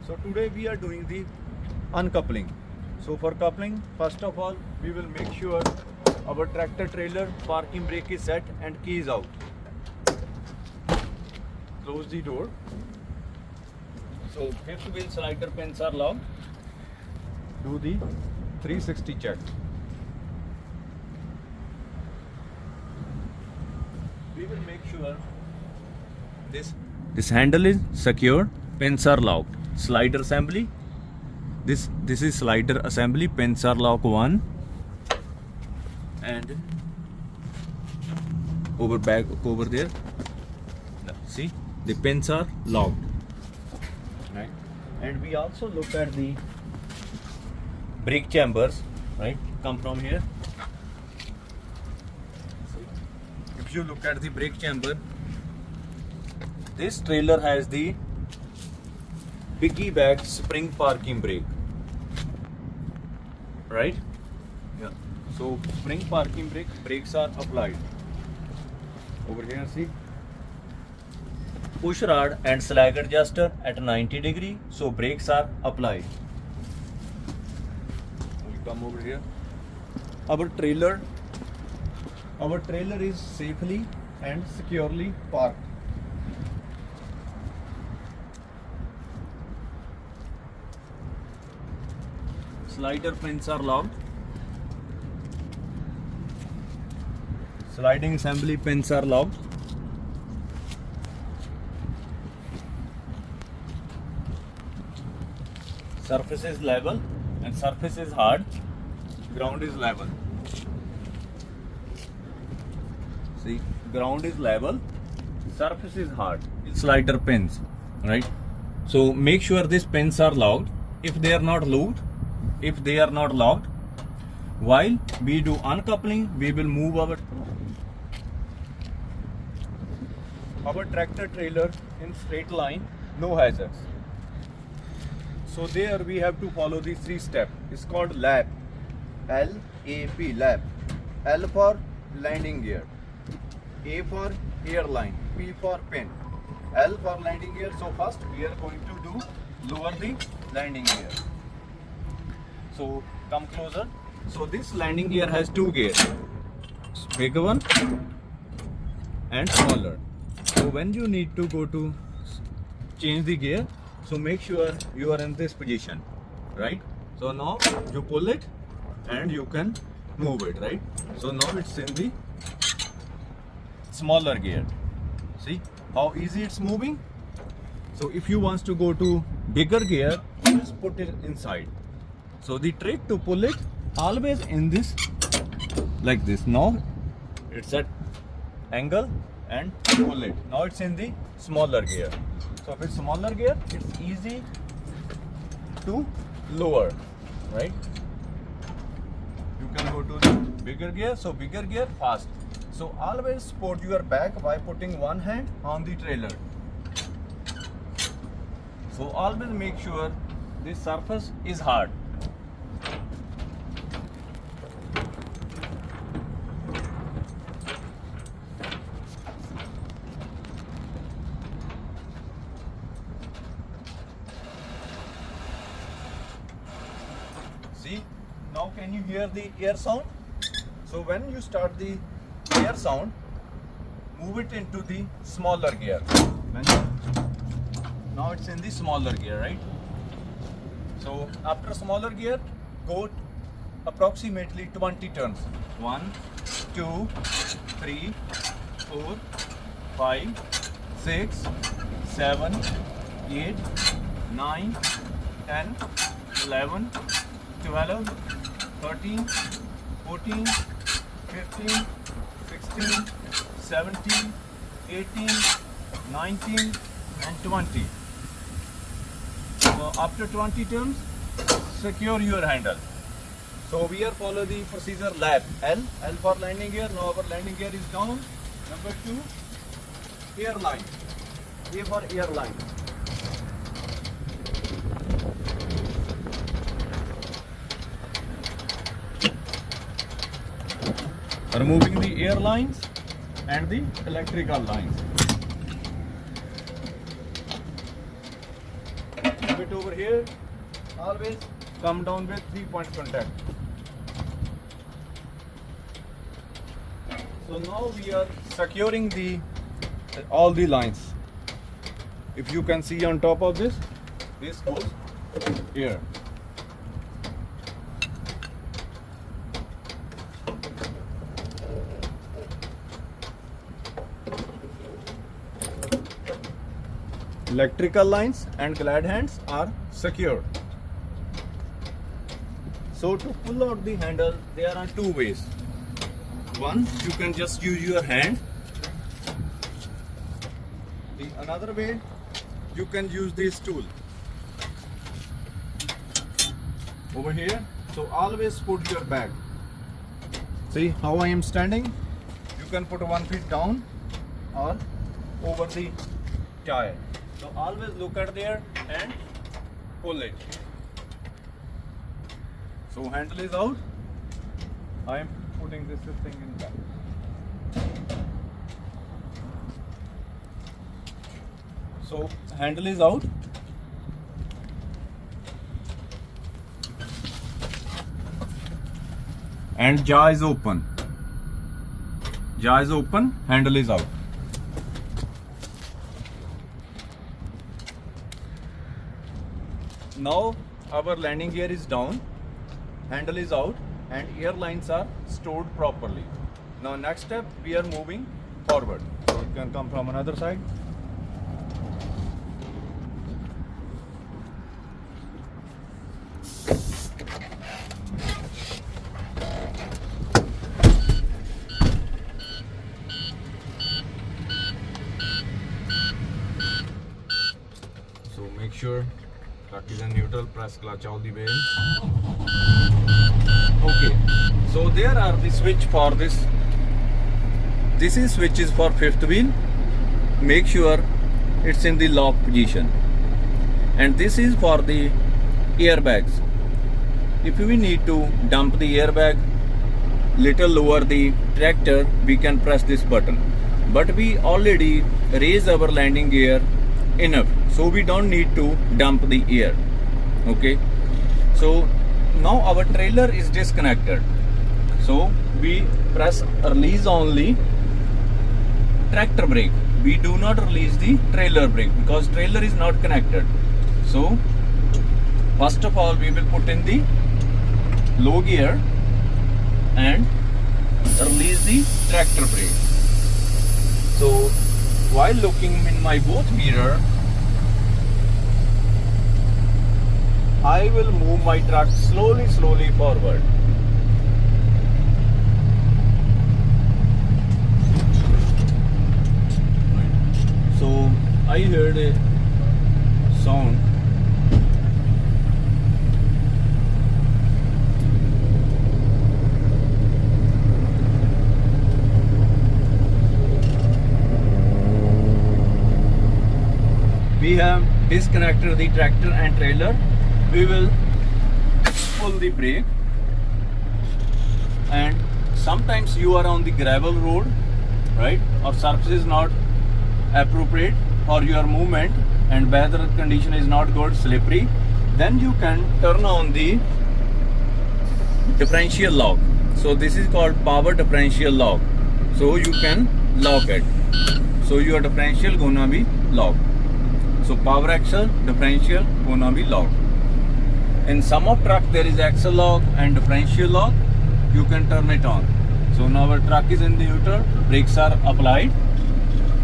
So today we are doing the uncoupling. So for coupling, first of all, we will make sure our tractor trailer parking brake is set and key is out. Close the door. So fifth wheel slider pins are locked. Do the 360 check. We will make sure this handle is secure, pins are locked. Slider assembly. This is slider assembly, pins are locked 1 and over there. See, the pins are locked. Right, and we also look at the brake chambers. Right, come from here. If you look at the brake chamber, this trailer has the piggyback spring parking brake. Right? Yeah. So spring parking brakes are applied. Over here, see. Push rod and slag adjuster at 90 degree. So brakes are applied. We come over here. Our trailer is safely and securely parked. Slider pins are locked. Sliding assembly pins are locked. Surface is level and surface is hard. Ground is level. See, ground is level, surface is hard. Slider pins, right? So make sure these pins are locked. If they are not locked, while we do uncoupling, we will move our tractor trailer in straight line, no hazards. So there we have to follow these 3 steps. It's called lap. L-A-P, lap. L for landing gear, A for airline, P for pin, L for landing gear. So first we are going to do lower the landing gear. So come closer. So this landing gear has 2 gears, bigger one and smaller. So when you need to go to change the gear, so make sure you are in this position, right? So now you pull it and you can move it, right? So now it's in the smaller gear. See how easy it's moving? So if you want to go to bigger gear, just put it inside. So the trick to pull it always in this, like this. Now it's at angle and pull it. Now it's in the smaller gear. So if it's smaller gear, it's easy to lower, right? You can go to the bigger gear. So bigger gear, fast. So always support your back by putting one hand on the trailer. So always make sure this surface is hard. See, now can you hear the air sound? So when you start the air sound, move it into the smaller gear. Now it's in the smaller gear, right? So after smaller gear, go approximately 20 turns. 1, 2, 3, 4, 5, 6, 7, 8, 9, 10, 11, 12, 13, 14, 15, 16, 17, 18, 19 and 20. So after 20 turns, secure your handle. So we are follow the procedure lap. L for landing gear. Now our landing gear is down. Number 2, airline. A for airline. Removing the air lines and the electrical lines. Keep it over over here, always come down with 3-point contact. So now we are securing all the lines. If you can see on top of this goes here. Electrical lines and glad hands are secured. So to pull out the handle, there are two ways. One, you can just use your hand. The another way, you can use this tool over here. So always put your bag. See how I am standing? You can put 1 foot down or over the tire. So always look at there and pull it. So handle is out. I am putting this thing in back. So handle is out. And jaw is open. Jaw is open, handle is out. Now our landing gear is down, handle is out, and air lines are stored properly. Now next step, we are moving forward. So you can come from another side. So make sure truck is in neutral, press clutch all the way. Okay, so there are the switch for this. This is switch is for fifth wheel. Make sure it's in the lock position. And this is for the airbags. If we need to dump the airbag little lower the tractor, we can press this button. But we already raise our landing gear enough, so we don't need to dump the air. Okay, so now our trailer is disconnected, so we press release only tractor brake. We do not release the trailer brake because trailer is not connected. So first of all, we will put in the low gear and release the tractor brake. So while looking in my both mirror, I will move my truck slowly forward. So I heard a sound. We have disconnected the tractor and trailer. We will pull the brake, and sometimes you are on the gravel road, right, or surface is not appropriate for your movement and weather condition is not good, slippery, then you can turn on the differential lock. So this is called power differential lock. So you can lock it. So your differential gonna be locked. So power axle, differential gonna be locked. In some of truck there is axle lock and differential lock. You can turn it on. So now our truck is in the neutral, brakes are applied.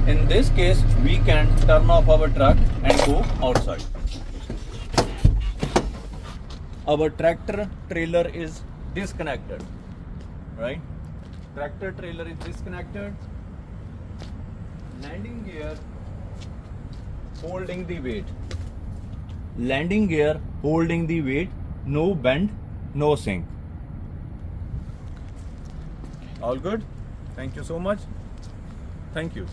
In this case, we can turn off our truck and go outside. Our tractor trailer is disconnected, right? Tractor trailer is disconnected. Landing gear holding the weight. Landing gear holding the weight, no bend, no sink. All good? Thank you so much. Thank you.